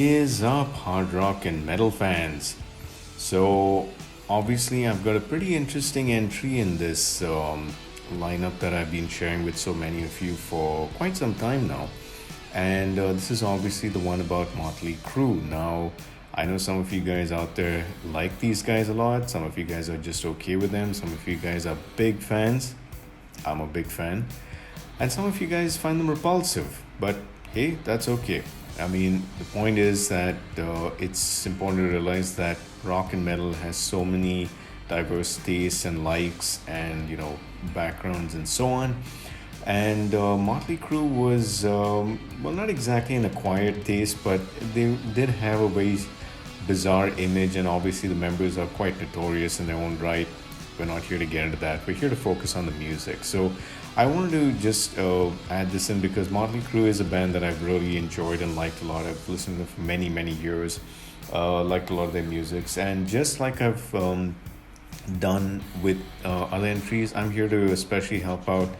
is up, hard rock and metal fans? So, obviously, I've got a pretty interesting entry in this lineup that I've been sharing with so many of you for quite some time now. And this is obviously the one about Motley Crue. Now, I know some of you guys out there like these guys a lot, some of you guys are just okay with them, some of you guys are big fans. I'm a big fan. And some of you guys find them repulsive, but hey, that's okay. I mean, the point is that it's important to realize that rock and metal has so many diverse tastes and likes and, backgrounds and so on. And Motley Crue was, well, not exactly an acquired taste, but they did have a very bizarre image, and obviously the members are quite notorious in their own right. We're not here to get into that. We're here to focus on the music. So I wanted to just add this in because Motley Crue is a band that I've really enjoyed and liked a lot. I've listened to them for many, many years. Liked a lot of their musics. And just like I've done with other entries, I'm here to especially help out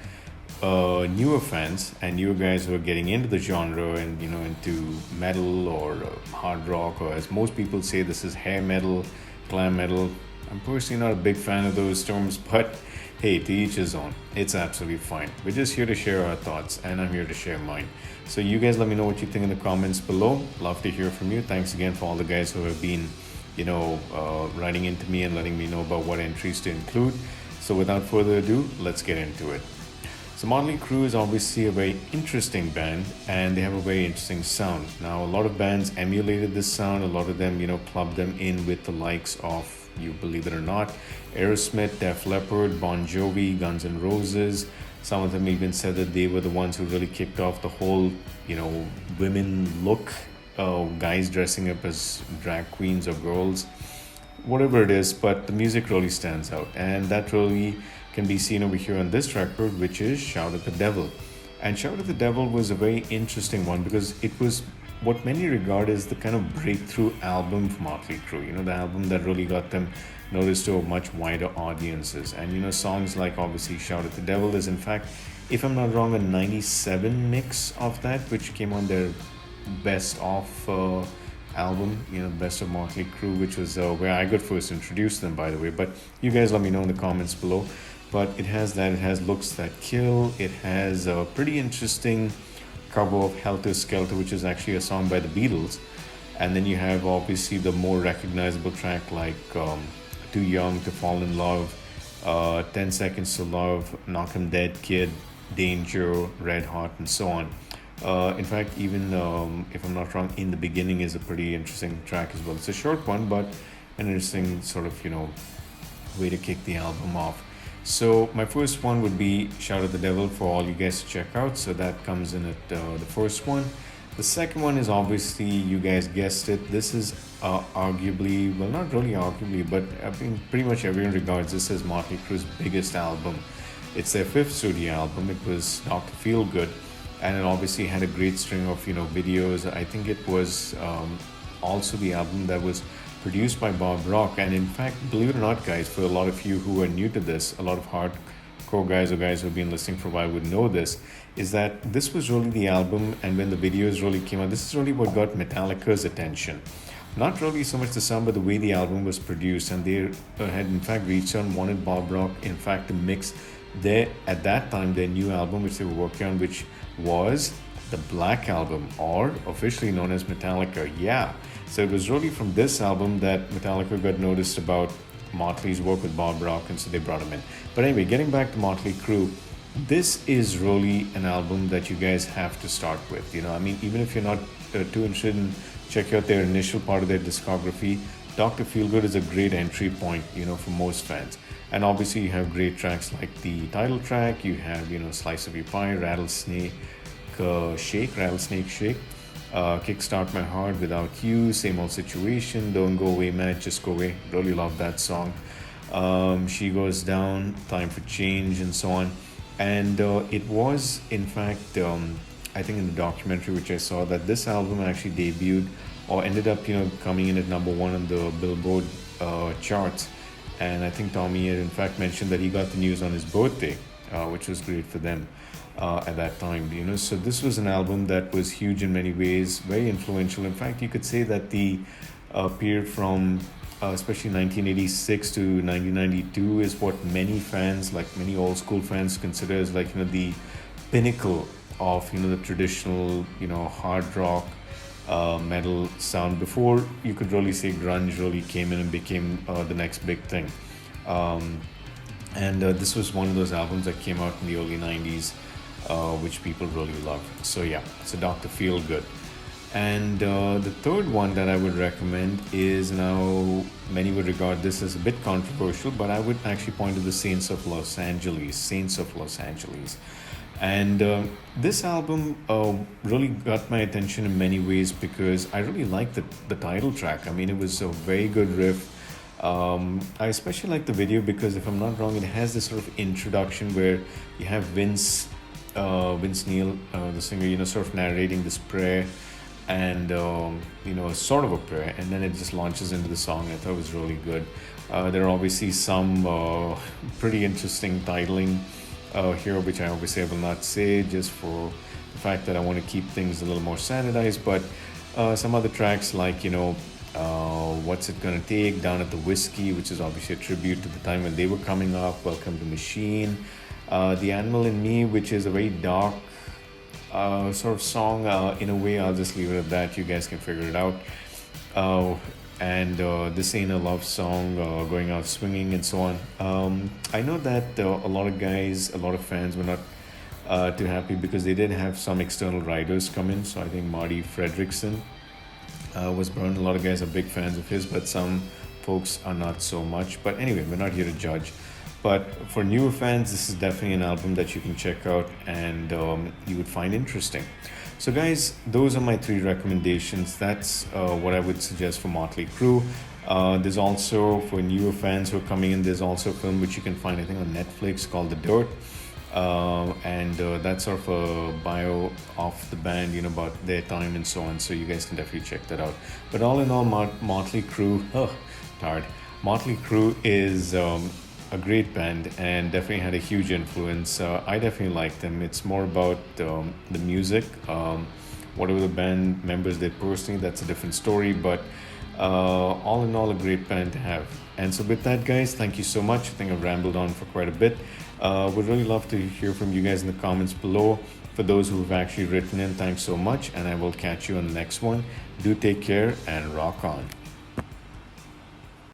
newer fans and newer guys who are getting into the genre and into metal or hard rock, or as most people say, this is hair metal, glam metal. I'm personally not a big fan of those terms, but hey, to each his own. It's absolutely fine. We're just here to share our thoughts, and I'm here to share mine. So you guys let me know what you think in the comments below. Love to hear from you. Thanks again for all the guys who have been writing into me and letting me know about what entries to include. So without further ado, let's get into it. So Motley Crue is obviously a very interesting band, and they have a very interesting sound. Now, a lot of bands emulated this sound. A lot of them, clubbed them in with the likes of, you believe it or not, Aerosmith, Def Leppard, Bon Jovi, Guns N' Roses. Some of them even said that they were the ones who really kicked off the whole, women look, guys dressing up as drag queens or girls, whatever it is, but the music really stands out. And that really can be seen over here on this record, which is Shout at the Devil. And Shout at the Devil was a very interesting one because it was what many regard as the kind of breakthrough album for Motley Crue, the album that really got them noticed to a much wider audiences. And songs like obviously Shout at the Devil is in fact, if I'm not wrong, a 97 mix of that, which came on their best of album, Best of Motley Crue, which was where I got first introduced to them, by the way. But you guys let me know in the comments below. But it has Looks That Kill. It has a pretty interesting cover of Helter Skelter, which is actually a song by the Beatles. And then you have obviously the more recognizable track like Too Young to Fall in Love, 10 Seconds to Love, Knock 'Em Dead Kid, Danger, Red Hot, and so on. In fact, even if I'm not wrong, In the Beginning is a pretty interesting track as well. It's a short one, but an interesting sort of, way to kick the album off. So my first one would be Shout at the Devil for all you guys to check out. So that comes in at the first one. The second one is obviously, you guys guessed it, this is arguably, well, not really arguably, but I mean, pretty much everyone regards this as Motley Crue's biggest album. It's their fifth studio album. It was Dr. Feelgood, and it obviously had a great string of videos. I think it was also the album that was produced by Bob Rock. And in fact, believe it or not, guys, for a lot of you who are new to this, a lot of hardcore guys or guys who've been listening for a while would know this, is that this was really the album, and when the videos really came out, this is really what got Metallica's attention. Not really so much the sound, but the way the album was produced. And they had in fact reached out and wanted Bob Rock, in fact, to mix at that time, their new album, which they were working on, which was the Black Album, or officially known as Metallica. Yeah. So it was really from this album that Metallica got noticed about Motley's work with Bob Rock, and so they brought him in. But anyway, getting back to Motley Crue, this is really an album that you guys have to start with. I mean, even if you're not too interested in check out their initial part of their discography, Dr. Feelgood is a great entry point, for most fans. And obviously you have great tracks like the title track, you have, Slice of Your Pie, Rattlesnake Shake, Kickstart My Heart, Without You, Same Old Situation, Don't Go Away Matt, Just Go Away. Really love that song. She Goes Down, Time for Change, and so on. And it was, in fact, I think in the documentary which I saw, that this album actually debuted or ended up, coming in at number one on the Billboard charts. And I think Tommy had in fact mentioned that he got the news on his birthday. which was great for them at that time. So this was an album that was huge in many ways, very influential. In fact, you could say that the period from especially 1986 to 1992 is what many fans, like many old school fans, consider as like the pinnacle of the traditional hard rock metal sound, before you could really say grunge really came in and became the next big thing. And this was one of those albums that came out in the early 90s, which people really loved. So yeah, it's a Dr. Feelgood. And the third one that I would recommend is, now many would regard this as a bit controversial, but I would actually point to the Saints of Los Angeles. And this album really got my attention in many ways because I really liked the title track. I mean, it was a very good riff. I especially like the video because, if I'm not wrong, it has this sort of introduction where you have Vince Neil, the singer, sort of narrating this prayer, and sort of a prayer, and then it just launches into the song. I thought it was really good. There are obviously some pretty interesting titling here, which I obviously will not say, just for the fact that I want to keep things a little more sanitized. But some other tracks like What's It Gonna Take, Down at the Whiskey, which is obviously a tribute to the time when they were coming up, Welcome to Machine, The Animal in Me, which is a very dark sort of song. In a way, I'll just leave it at that. You guys can figure it out. And This Ain't a Love Song, Going Out Swinging, and so on. I know that a lot of fans were not too happy because they did have some external writers come in. So I think Marty Fredrickson was burned. A lot of guys are big fans of his, but some folks are not so much. But anyway, we're not here to judge. But for newer fans, this is definitely an album that you can check out and you would find interesting. So guys, those are my 3 recommendations. That's what I would suggest for Motley Crue. There's also, for newer fans who are coming in, there's also a film which you can find, I think, on Netflix called The Dirt. And that's sort of a bio of the band, about their time and so on. So you guys can definitely check that out. But all in all, Motley Crue, Motley Crue is a great band and definitely had a huge influence. I definitely like them. It's more about the music. Whatever the band members did personally, that's a different story. But all in all, a great band to have. And so with that, guys, thank you so much. I think I've rambled on for quite a bit. Would really love to hear from you guys in the comments below. For those who've actually written in, thanks so much. And I will catch you on the next one. Do take care and rock on.